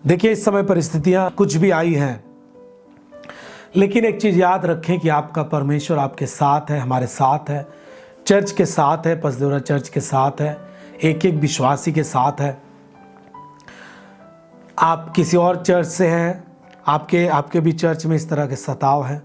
देखिए, इस समय परिस्थितियां कुछ भी आई हैं, लेकिन एक चीज़ याद रखें कि आपका परमेश्वर आपके साथ है, हमारे साथ है, चर्च के साथ है, पसदेवरा चर्च के साथ है, एक एक विश्वासी के साथ है। आप किसी और चर्च से हैं, आपके भी चर्च में इस तरह के सताव हैं,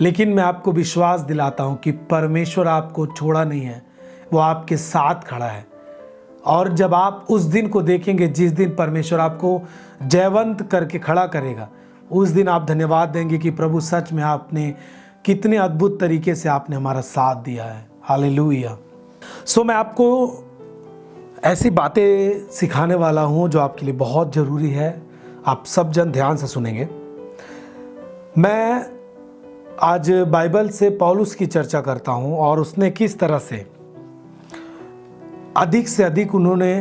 लेकिन मैं आपको विश्वास दिलाता हूं कि परमेश्वर आपको छोड़ा नहीं है, वो आपके साथ खड़ा है। और जब आप उस दिन को देखेंगे जिस दिन परमेश्वर आपको जयवंत करके खड़ा करेगा, उस दिन आप धन्यवाद देंगे कि प्रभु सच में आपने कितने अद्भुत तरीके से आपने हमारा साथ दिया है। हालेलुया। सो मैं आपको ऐसी बातें सिखाने वाला हूं जो आपके लिए बहुत ज़रूरी है। आप सब जन ध्यान से सुनेंगे। मैं आज बाइबल से पौलुस की चर्चा करता हूं और उसने किस तरह से अधिक उन्होंने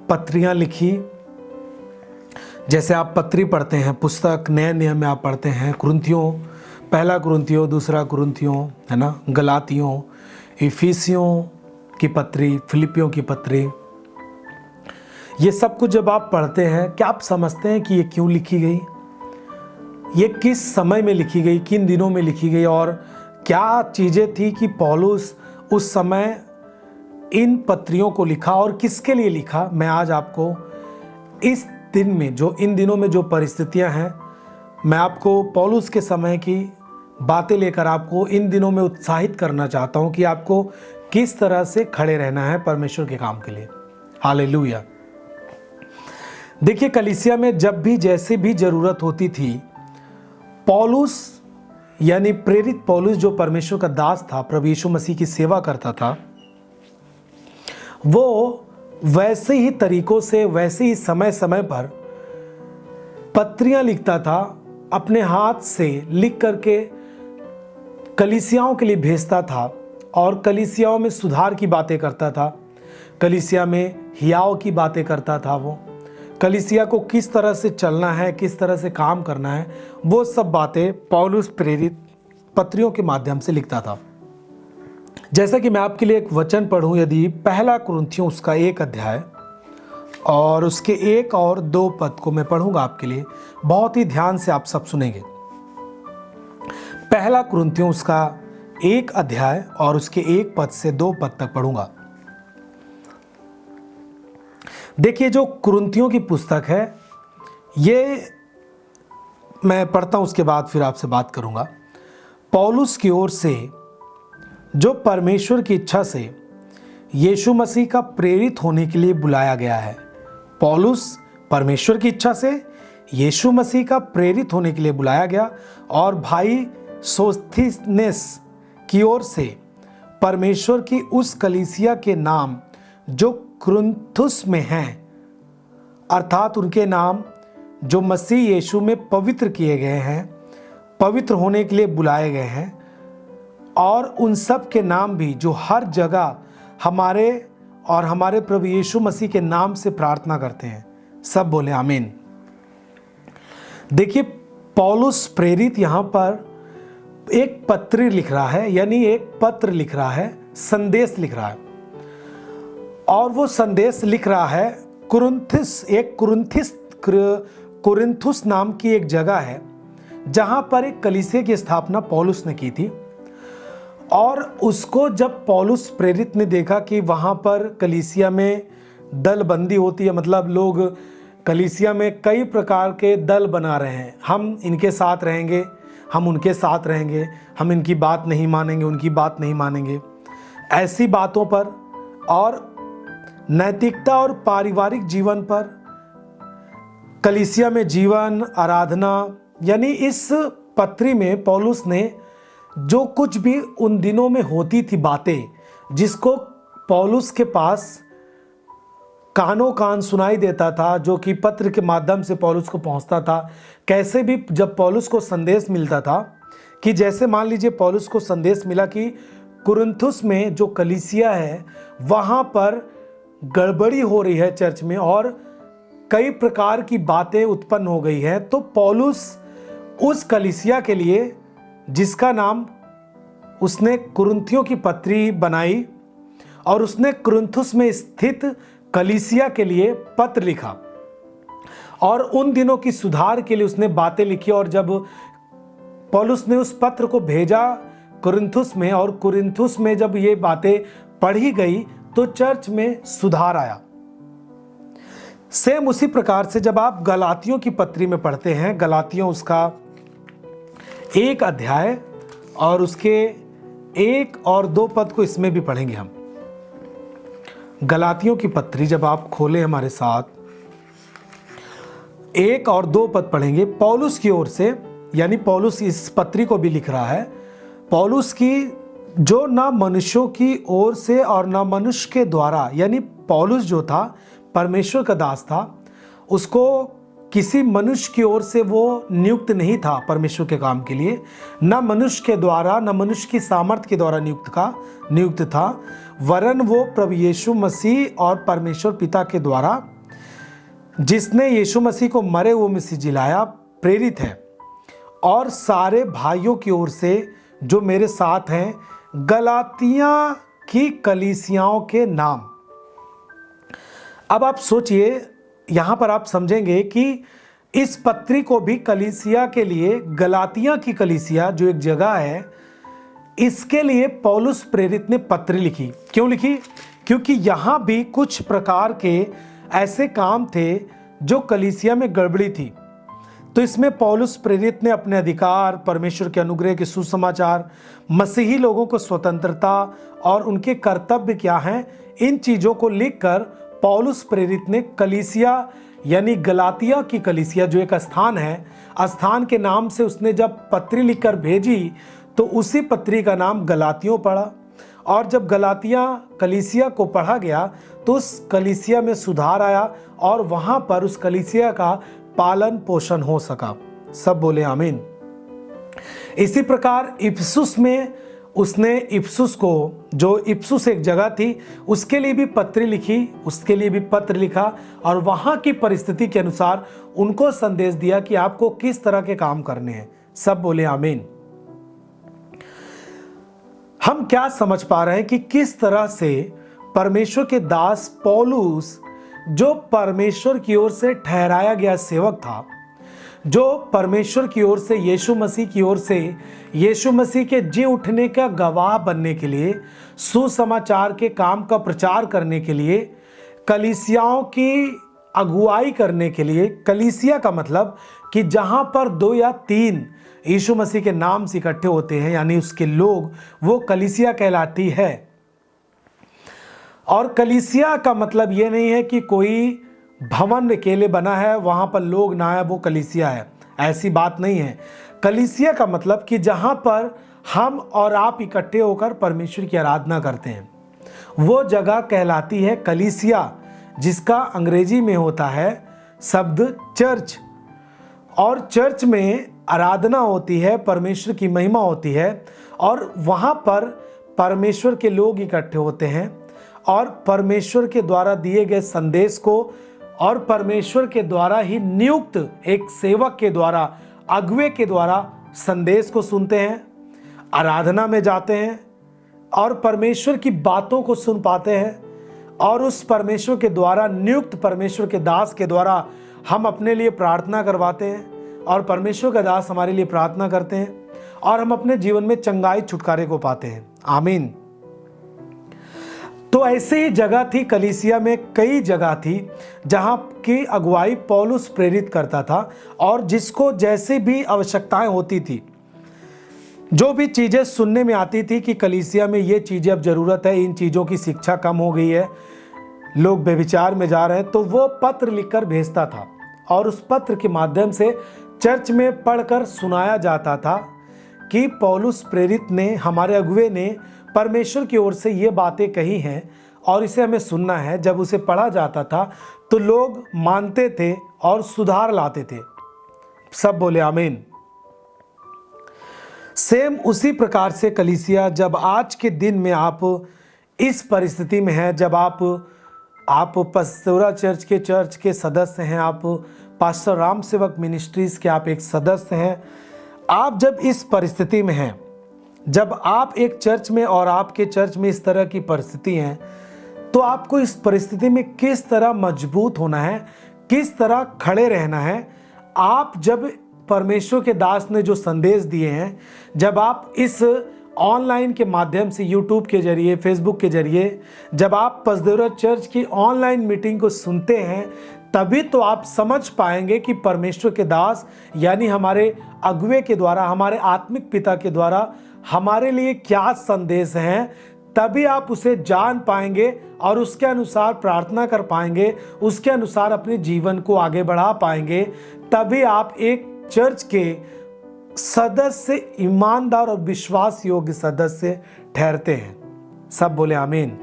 पत्रियां लिखी। जैसे आप पत्री पढ़ते हैं, पुस्तक नए नियम में आप पढ़ते हैं, कुरिन्थियों, पहला कुरिन्थियों, दूसरा कुरिन्थियों, है ना, गलातियों, इफिसियों की पत्री, फिलिपियों की पत्री, ये सब कुछ जब आप पढ़ते हैं, क्या आप समझते हैं कि ये क्यों लिखी गई, ये किस समय में लिखी गई, किन दिनों में लिखी गई और क्या चीज़ें थी कि पौलुस उस समय इन पत्रियों को लिखा और किसके लिए लिखा। मैं आज आपको इस दिन में, जो इन दिनों में जो परिस्थितियां हैं, मैं आपको पौलुस के समय की बातें लेकर आपको इन दिनों में उत्साहित करना चाहता हूं कि आपको किस तरह से खड़े रहना है परमेश्वर के काम के लिए। हालेलुया। देखिए, कलीसिया में जब भी जैसे भी जरूरत होती थी, पौलुस यानी प्रेरित पौलुस जो परमेश्वर का दास था, प्रभु यीशु मसीह की सेवा करता था, वो वैसे ही तरीकों से, वैसे ही समय समय पर पत्रियां लिखता था, अपने हाथ से लिख करके कलीसियाओं के लिए भेजता था और कलीसियाओं में सुधार की बातें करता था, कलीसिया में हियाव की बातें करता था। वो कलीसिया को किस तरह से चलना है, किस तरह से काम करना है, वो सब बातें पौलुस प्रेरित पत्रियों के माध्यम से लिखता था। जैसा कि मैं आपके लिए एक वचन पढ़ूं, यदि पहला कुरिन्थियों उसका 1 अध्याय और उसके 1 और 2 पद को मैं पढ़ूंगा आपके लिए, बहुत ही ध्यान से आप सब सुनेंगे। पहला कुरिन्थियों उसका 1 अध्याय और उसके 1 पद से 2 पद तक पढ़ूंगा। देखिए, जो कुरिन्थियों की पुस्तक है, ये मैं पढ़ता हूं, उसके बाद फिर आपसे बात करूंगा। पौलुस की ओर से, जो परमेश्वर की इच्छा से यीशु मसीह का प्रेरित होने के लिए बुलाया गया है। पौलुस परमेश्वर की इच्छा से यीशु मसीह का प्रेरित होने के लिए बुलाया गया और भाई सोस्थिनेस की ओर से परमेश्वर की उस कलीसिया के नाम जो कुरिन्थुस में हैं, अर्थात उनके नाम जो मसीह यीशु में पवित्र किए गए हैं, पवित्र होने के लिए बुलाए गए हैं, और उन सब के नाम भी जो हर जगह हमारे और हमारे प्रभु यीशु मसीह के नाम से प्रार्थना करते हैं। सब बोले आमीन। देखिए, पौलुस प्रेरित यहाँ पर एक पत्री लिख रहा है, यानी एक पत्र लिख रहा है, संदेश लिख रहा है, और वो संदेश लिख रहा है कुरिन्थुस नाम की एक जगह है, जहाँ पर एक कलीसिया की स्थापना पौलुस ने की थी। और उसको जब पौलुस प्रेरित ने देखा कि वहाँ पर कलीसिया में दलबंदी होती है, मतलब लोग कलीसिया में कई प्रकार के दल बना रहे हैं, हम इनके साथ रहेंगे, हम उनके साथ रहेंगे, हम इनकी बात नहीं मानेंगे, उनकी बात नहीं मानेंगे, ऐसी बातों पर और नैतिकता और पारिवारिक जीवन पर, कलीसिया में जीवन, आराधना, यानी इस पत्री में पौलुस ने जो कुछ भी उन दिनों में होती थी बातें, जिसको पौलुस के पास कानों कान सुनाई देता था, जो कि पत्र के माध्यम से पौलुस को पहुंचता था। कैसे भी जब पौलुस को संदेश मिलता था, कि जैसे मान लीजिए पौलुस को संदेश मिला कि कुरिन्थुस में जो कलीसिया है वहाँ पर गड़बड़ी हो रही है चर्च में और कई प्रकार की बातें उत्पन्न हो गई है, तो पौलुस उस कलीसिया के लिए, जिसका नाम उसने कुरिन्थियों की पत्री बनाई, और उसने कुरिन्थुस में स्थित कलीसिया के लिए पत्र लिखा और उन दिनों की सुधार के लिए उसने बातें लिखी। और जब पौलुस ने उस पत्र को भेजा कुरिन्थुस में, और कुरिन्थुस में जब ये बातें पढ़ी गई तो चर्च में सुधार आया। सेम उसी प्रकार से जब आप गलातियों की पत्री में पढ़ते हैं, गलातियों उसका 1 अध्याय और उसके 1 और 2 पद को इसमें भी पढ़ेंगे हम। गलातियों की पत्री जब आप खोले हमारे साथ, 1 और 2 पद पढ़ेंगे। पौलुस की ओर से, यानी पौलुस इस पत्री को भी लिख रहा है, पौलुस की जो ना मनुष्यों की ओर से और ना मनुष्य के द्वारा, यानी पौलुस जो था परमेश्वर का दास था, उसको किसी मनुष्य की ओर से वो नियुक्त नहीं था परमेश्वर के काम के लिए, न मनुष्य के द्वारा, न मनुष्य की सामर्थ्य के द्वारा नियुक्त था, वरन वो प्रभु यीशु मसीह और परमेश्वर पिता के द्वारा, जिसने यीशु मसीह को मरे हुए में से जिलाया, प्रेरित है। और सारे भाइयों की ओर से जो मेरे साथ हैं, गलातिया की कलीसियाओं के नाम। अब आप सोचिए, यहां पर आप समझेंगे कि इस पत्री को भी कलीसिया के लिए, गलातिया की कलीसिया जो एक जगह है, इसके लिए पौलुस प्रेरित ने पत्र लिखी। क्यों लिखी? क्योंकि यहां भी कुछ प्रकार के ऐसे काम थे जो कलीसिया में गड़बड़ी थी। तो इसमें पौलुस प्रेरित ने अपने अधिकार, परमेश्वर के अनुग्रह के सुसमाचार, मसीही लोगों को स्वतंत्रता और उनके कर्तव्य क्या हैं, इन चीज़ों को लिखकर पौलुस प्रेरित ने कलीसिया यानी गलातिया की कलीसिया जो एक स्थान है, स्थान के नाम से उसने जब पत्री लिखकर भेजी तो उसी पत्री का नाम गलातियों पड़ा। और जब गलातिया कलीसिया को पढ़ा गया तो उस कलीसिया में सुधार आया और वहाँ पर उस कलीसिया का पालन पोषण हो सका। सब बोले आमीन। इसी प्रकार इफिसुस में उसने इफिसुस को, जो इफिसुस एक जगह थी, उसके लिए भी पत्री लिखी, उसके लिए भी पत्र लिखा और वहाँ की परिस्थिति के अनुसार उनको संदेश दिया कि आपको किस तरह के काम करने हैं। सब बोले आमीन। हम क्या समझ पा रहे हैं कि किस तरह से परमेश्वर के दास पौलुस, जो परमेश्वर की ओर से ठहराया गया सेवक था, जो परमेश्वर की ओर से, यीशु मसीह की ओर से, यीशु मसीह के जी उठने का गवाह बनने के लिए, सुसमाचार के काम का प्रचार करने के लिए, कलीसियाओं की अगुवाई करने के लिए, कलीसिया का मतलब कि जहां पर 2 या 3 यीशु मसीह के नाम से इकट्ठे होते हैं, यानी उसके लोग, वो कलीसिया कहलाती है। और कलीसिया का मतलब ये नहीं है कि कोई भवन अकेले बना है, वहां पर लोग ना है, वो कलीसिया है, ऐसी बात नहीं है। कलीसिया का मतलब कि जहां पर हम और आप इकट्ठे होकर परमेश्वर की आराधना करते हैं, वो जगह कहलाती है कलीसिया, जिसका अंग्रेजी में होता है शब्द चर्च। और चर्च में आराधना होती है, परमेश्वर की महिमा होती है और वहाँ पर परमेश्वर के लोग इकट्ठे होते हैं और परमेश्वर के द्वारा दिए गए संदेश को और परमेश्वर के द्वारा ही नियुक्त एक सेवक के द्वारा, अगुवे के द्वारा संदेश को सुनते हैं, आराधना में जाते हैं और परमेश्वर की बातों को सुन पाते हैं। और उस परमेश्वर के द्वारा नियुक्त परमेश्वर के दास के द्वारा हम अपने लिए प्रार्थना करवाते हैं और परमेश्वर का दास हमारे लिए प्रार्थना करते हैं और हम अपने जीवन में चंगाई छुटकारे को पाते हैं। आमीन। तो ऐसे ही जगह थी, कलीसिया में कई जगह थी जहां की अगुवाई पौलुस प्रेरित करता था और जिसको जैसे भी आवश्यकताएं होती थी, जो भी चीज़ें सुनने में आती थी कि कलीसिया में ये चीज़ें अब ज़रूरत है, इन चीज़ों की शिक्षा कम हो गई है, लोग व्यभिचार में जा रहे हैं, तो वो पत्र लिखकर भेजता था और उस पत्र के माध्यम से चर्च में पढ़कर सुनाया जाता था कि पौलुस प्रेरित ने, हमारे अगुवे ने परमेश्वर की ओर से ये बातें कही हैं और इसे हमें सुनना है। जब उसे पढ़ा जाता था तो लोग मानते थे और सुधार लाते थे। सब बोले आमीन। सेम उसी प्रकार से कलीसिया, जब आज के दिन में आप इस परिस्थिति में हैं, जब आप पस्तोरा चर्च के सदस्य हैं, आप पास्टर राम सेवक मिनिस्ट्रीज के आप एक सदस्य हैं, आप जब इस परिस्थिति में हैं, जब आप एक चर्च में और आपके चर्च में इस तरह की परिस्थिति है, तो आपको इस परिस्थिति में किस तरह मजबूत होना है, किस तरह खड़े रहना है। आप जब परमेश्वर के दास ने जो संदेश दिए हैं, जब आप इस ऑनलाइन के माध्यम से यूट्यूब के जरिए, फेसबुक के जरिए, जब आप पसदेवरा चर्च की ऑनलाइन मीटिंग को सुनते हैं, तभी तो आप समझ पाएंगे कि परमेश्वर के दास यानी हमारे अगुवे के द्वारा, हमारे आत्मिक पिता के द्वारा हमारे लिए क्या संदेश हैं। तभी आप उसे जान पाएंगे और उसके अनुसार प्रार्थना कर पाएंगे, उसके अनुसार अपने जीवन को आगे बढ़ा पाएंगे। तभी आप एक चर्च के सदस्य, ईमानदार और विश्वास योग्य सदस्य ठहरते हैं। सब बोले आमीन।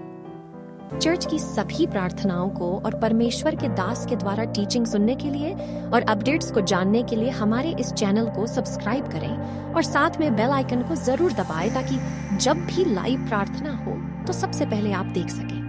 चर्च की सभी प्रार्थनाओं को और परमेश्वर के दास के द्वारा टीचिंग सुनने के लिए और अपडेट्स को जानने के लिए हमारे इस चैनल को सब्सक्राइब करें और साथ में बेल आइकन को जरूर दबाएं ताकि जब भी लाइव प्रार्थना हो तो सबसे पहले आप देख सकें।